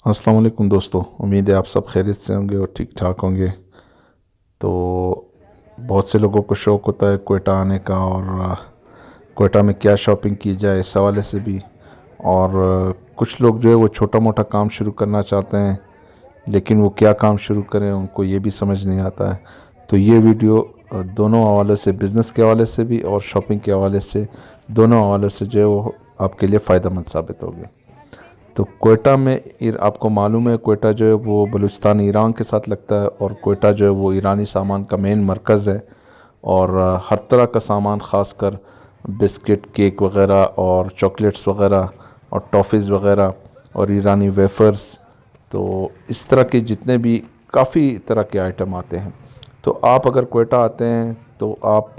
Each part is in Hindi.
अस्सलाम वालेकुम दोस्तों। उम्मीद है आप सब खैरियत से होंगे और ठीक ठाक होंगे। तो बहुत से लोगों को शौक़ होता है क्वेटा आने का, और क्वेटा में क्या शॉपिंग की जाए इस हवाले से भी। और कुछ लोग जो है वो छोटा मोटा काम शुरू करना चाहते हैं, लेकिन वो क्या काम शुरू करें उनको ये भी समझ नहीं आता है। तो ये वीडियो दोनों हवाले से, बिज़नेस के हवाले से भी और शॉपिंग के हवाले से, दोनों हवाले से जो है वो आपके लिए फ़ायदेमंद साबित होगी। तो क्वेटा में आपको मालूम है क्वेटा जो है वो बलूचिस्तान ईरान के साथ लगता है, और क्वेटा जो है वो ईरानी सामान का मेन मरकज़ है। और हर तरह का सामान, ख़ासकर बिस्किट, केक वग़ैरह और चॉकलेट्स वग़ैरह और टॉफ़ीज़ वग़ैरह और ईरानी वेफ़र्स, तो इस तरह के जितने भी काफ़ी तरह के आइटम आते हैं। तो आप अगर क्वेटा आते हैं तो आप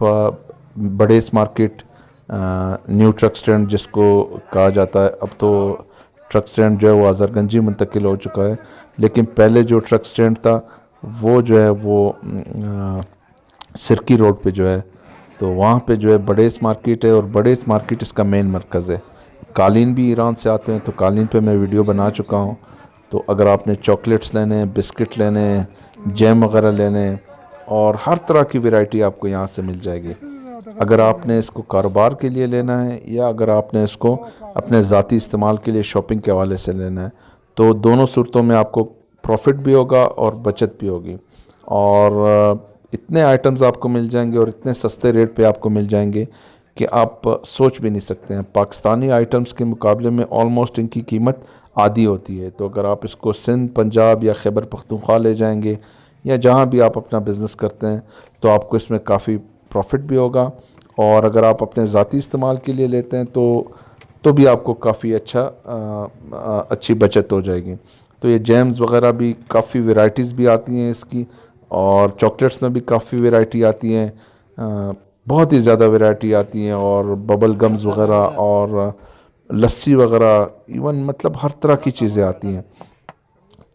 बड़ेस मार्केट, न्यू ट्रक स्टैंड जिसको कहा जाता है, अब तो ट्रक स्टैंड जो है वो अजरगंजी मुंतकिल हो चुका है, लेकिन पहले जो ट्रक स्टैंड था वो जो है वो सिरकी रोड पे जो है, तो वहाँ पे जो है बड़ेस मार्केट है, और बड़ेस मार्केट इसका मेन मरकज़ है। कालीन भी ईरान से आते हैं, तो कालीन पे मैं वीडियो बना चुका हूँ। तो अगर आपने चॉकलेट्स लेने हैं, बिस्किट लेने हैं, जैम वगैरह लेने हैं, और हर तरह की वैरायटी आपको यहाँ से मिल जाएगी। अगर आपने इसको कारोबार के लिए लेना है या अगर आपने इसको अपने ज़ाती इस्तेमाल के लिए शॉपिंग के हवाले से लेना है, तो दोनों सूरतों में आपको प्रॉफिट भी होगा और बचत भी होगी। और इतने आइटम्स आपको मिल जाएंगे और इतने सस्ते रेट पे आपको मिल जाएंगे कि आप सोच भी नहीं सकते हैं। पाकिस्तानी आइटम्स के मुकाबले में ऑलमोस्ट इनकी कीमत आधी होती है। तो अगर आप इसको सिंध, पंजाब या खैबर पख्तूनख्वा ले जाएंगे या जहाँ भी आप अपना बिज़नेस करते हैं, तो आपको इसमें काफ़ी प्रॉफिट भी होगा। और अगर आप अपने ज़ाती इस्तेमाल के लिए लेते हैं तो भी आपको काफ़ी अच्छी बचत हो जाएगी। तो ये जैम्स वगैरह भी काफ़ी वैरायटीज़ भी आती हैं इसकी, और चॉकलेट्स में भी काफ़ी वैरायटी आती हैं, बहुत ही ज़्यादा वैरायटी आती हैं, और बबल गम्स वगैरह और लस्सी वगैरह, इवन मतलब हर तरह की चीज़ें आती हैं।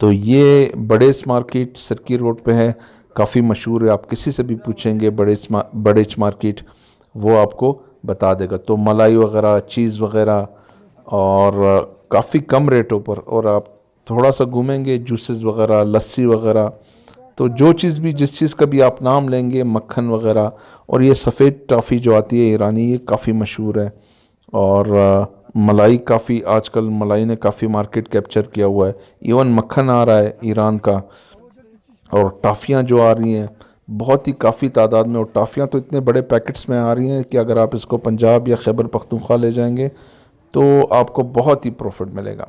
तो ये बड़ेच मार्केट सरकी रोड पे है, काफ़ी मशहूर है। आप किसी से भी पूछेंगे बड़ेच मार्केट, वो आपको बता देगा। तो मलाई वगैरह, चीज़ वगैरह, और काफ़ी कम रेटों पर, और आप थोड़ा सा घूमेंगे, जूसेस वगैरह, लस्सी वगैरह, तो जो चीज़ भी, जिस चीज़ का भी आप नाम लेंगे, मक्खन वगैरह। और ये सफ़ेद टॉफ़ी जो आती है ईरानी, ये काफ़ी मशहूर है। और मलाई, काफ़ी आजकल मलाई ने काफ़ी मार्केट कैप्चर किया हुआ है। इवन मक्खन आ रहा है ईरान का, और टॉफ़ियाँ जो आ रही हैं बहुत ही काफ़ी तादाद में, और टॉफ़ियाँ तो इतने बड़े पैकेट्स में आ रही हैं कि अगर आप इसको पंजाब या खैबर पख्तूनख्वा ले जाएंगे तो आपको बहुत ही प्रॉफिट मिलेगा।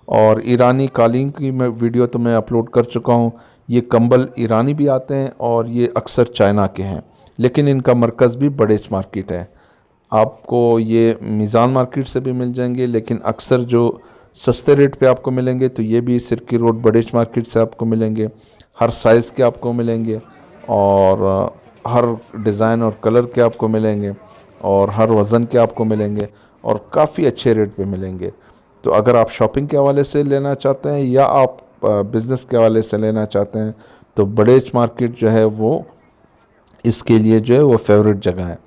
और ईरानी कालीन की मैं वीडियो तो मैं अपलोड कर चुका हूँ। ये कंबल ईरानी भी आते हैं और ये अक्सर चाइना के हैं, लेकिन इनका मरकज़ भी बड़ेच मार्केट है। आपको ये मीज़ान मार्केट से भी मिल जाएंगे, लेकिन अक्सर जो सस्ते रेट पे आपको मिलेंगे तो ये भी सिरकी रोड बड़ेच मार्केट से आपको मिलेंगे। हर साइज़ के आपको मिलेंगे, और हर डिज़ाइन और कलर के आपको मिलेंगे, और हर वज़न के आपको मिलेंगे, और काफ़ी अच्छे रेट पे मिलेंगे। तो अगर आप शॉपिंग के हवाले से लेना चाहते हैं या आप बिज़नेस के हवाले से लेना चाहते हैं, तो बड़ेच मार्केट जो है वो इसके लिए जो है वो फेवरेट जगह है।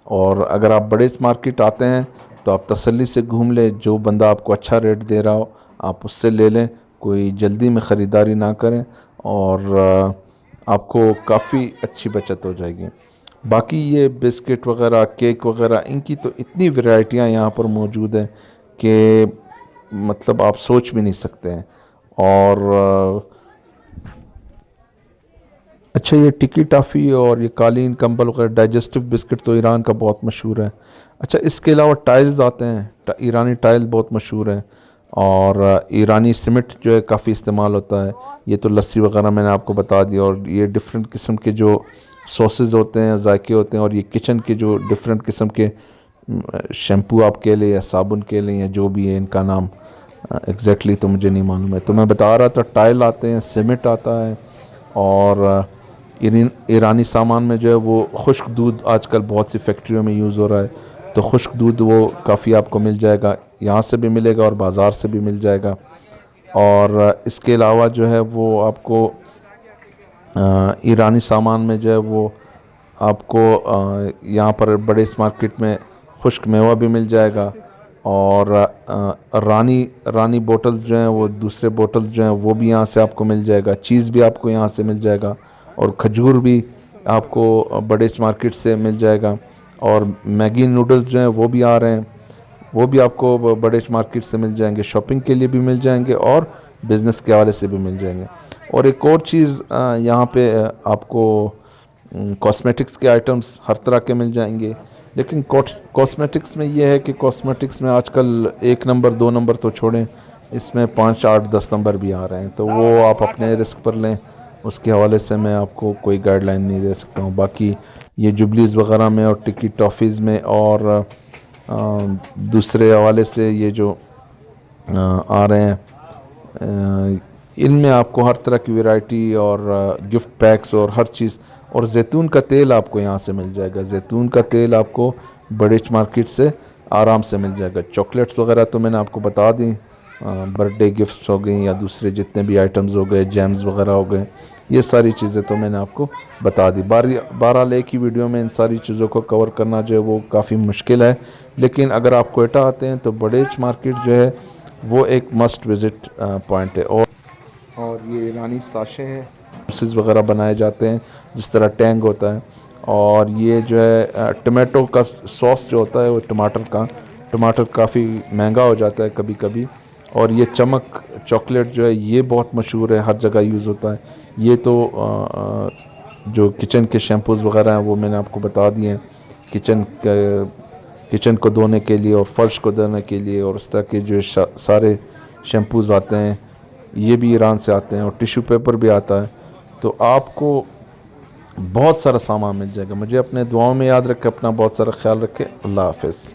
और अगर आप बड़ेच मार्केट आते हैं तो आप तसल्ली से घूम लें, जो बंदा आपको अच्छा रेट दे रहा हो आप उससे ले लें, कोई जल्दी में ख़रीदारी ना करें, और आपको काफ़ी अच्छी बचत हो जाएगी। बाकी ये बिस्किट वगैरह, केक वगैरह, इनकी तो इतनी वैरायटियाँ यहाँ पर मौजूद हैं कि मतलब आप सोच भी नहीं सकते हैं। और अच्छा, ये टिक्की टाफ़ी और ये कालीन, कंबल वगैरह, डाइजेस्टिव बिस्किट तो ईरान का बहुत मशहूर है। अच्छा, इसके अलावा टाइल्स आते हैं, ईरानी टाइल बहुत मशहूर है, और ईरानी सीमेंट जो है काफ़ी इस्तेमाल होता है। ये तो लस्सी वगैरह मैंने आपको बता दिया, और ये डिफरेंट किस्म के जो सॉसेज होते हैं, जायके होते हैं, और ये किचन के जो डिफरेंट किस्म के शैम्पू आप कह लें या साबुन कह लें या जो भी है इनका नाम एग्जैक्टली तो मुझे नहीं मालूम है। तो मैं बता रहा था, टाइल आते हैं, सीमेंट आता है, और ईरानी सामान में जो है वो खुश्क दूध आजकल बहुत सी फैक्ट्रियों में यूज़ हो रहा है, तो खुश्क दूध वो काफ़ी आपको मिल जाएगा, यहाँ से भी मिलेगा और बाज़ार से भी मिल जाएगा। और इसके अलावा जो है वो आपको ईरानी सामान में जो है वो आपको यहाँ पर बड़े इस मार्केट में खुश्क मेवा भी मिल जाएगा, और रानी बोटल्स जो हैं वो दूसरे बोटल्स जो हैं वो भी यहाँ से आपको मिल जाएगा। चीज़ भी आपको यहाँ से मिल जाएगा और खजूर भी आपको बड़ेच मार्केट से मिल जाएगा। और मैगी नूडल्स जो हैं वो भी आ रहे हैं, वो भी आपको बड़ेच मार्केट से मिल जाएंगे, शॉपिंग के लिए भी मिल जाएंगे और बिज़नेस के हवाले से भी मिल जाएंगे। और एक और चीज़ यहाँ पे आपको कॉस्मेटिक्स के आइटम्स हर तरह के मिल जाएंगे। लेकिन कॉस्मेटिक्स में ये है कि कॉस्मेटिक्स में आजकल 1 नंबर 2 नंबर तो छोड़ें, इसमें 5 8 10 नंबर भी आ रहे हैं, तो वो आप अपने रिस्क पर लें। उसके हवाले से मैं आपको कोई गाइडलाइन नहीं दे सकता हूँ। बाकी ये जुबलीज़ वगैरह में और टिक्की टॉफ़ीज़ में और दूसरे हवाले से ये जो आ रहे हैं इनमें आपको हर तरह की वैरायटी और गिफ्ट पैक्स और हर चीज़। और जैतून का तेल आपको यहाँ से मिल जाएगा। जैतून का तेल आपको बड़ेच मार्केट से आराम से मिल जाएगा। चॉकलेट्स वगैरह तो मैंने आपको बता दी, बर्थडे गिफ्ट्स हो गई या दूसरे जितने भी आइटम्स हो गए, जैम्स वगैरह हो गए, ये सारी चीज़ें तो मैंने आपको बता दी। 12 की वीडियो में इन सारी चीज़ों को कवर करना जो है वो काफ़ी मुश्किल है। लेकिन अगर आप कोयटा आते हैं तो बड़ेच मार्केट जो है वो एक मस्ट विज़िट पॉइंट है। और ये ईरानी साशे हैं, जूसेस वगैरह बनाए जाते हैं जिस तरह टैंग होता है। और ये जो है टमाटो का सॉस जो होता है वो टमाटर काफ़ी महंगा हो जाता है कभी कभी। और ये चमक चॉकलेट जो है ये बहुत मशहूर है, हर जगह यूज़ होता है। ये तो जो किचन के शैम्पूज़ वगैरह हैं वो मैंने आपको बता दिए हैं, किचन को धोने के लिए और फर्श को धोने के लिए। और इस तरह के जो सारे शैम्पूज़ आते हैं ये भी ईरान से आते हैं, और टिश्यू पेपर भी आता है। तो आपको बहुत सारा सामान मिल जाएगा। मुझे अपने दुआओं में याद रखें, अपना बहुत सारा ख्याल रखें। अल्लाह हाफ़िज़।